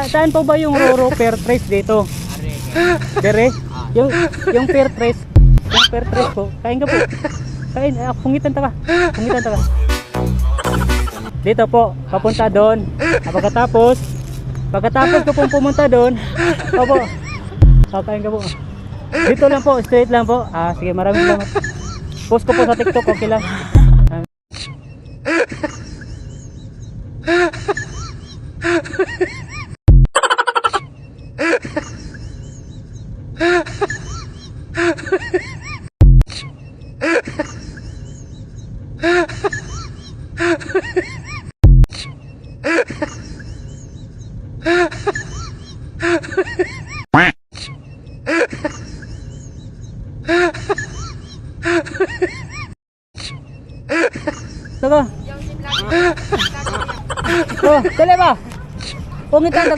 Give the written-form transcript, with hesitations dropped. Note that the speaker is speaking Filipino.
Saan po ba yung Roro Fair Trace dito? Dere? Yung Fair Trace. Yung Fair Trace po. Kain ka po. Kain. Pungitan ta ka. Pungitan ta ka. Dito po. Papunta doon. Pagkatapos ko pong pumunta doon. Opo. Kain ka po. Dito lang po. Straight lang po. Sige, maraming salamat. Post ko po sa TikTok. Okay lang. Saka. Oh, dali ba? Pungitan ka.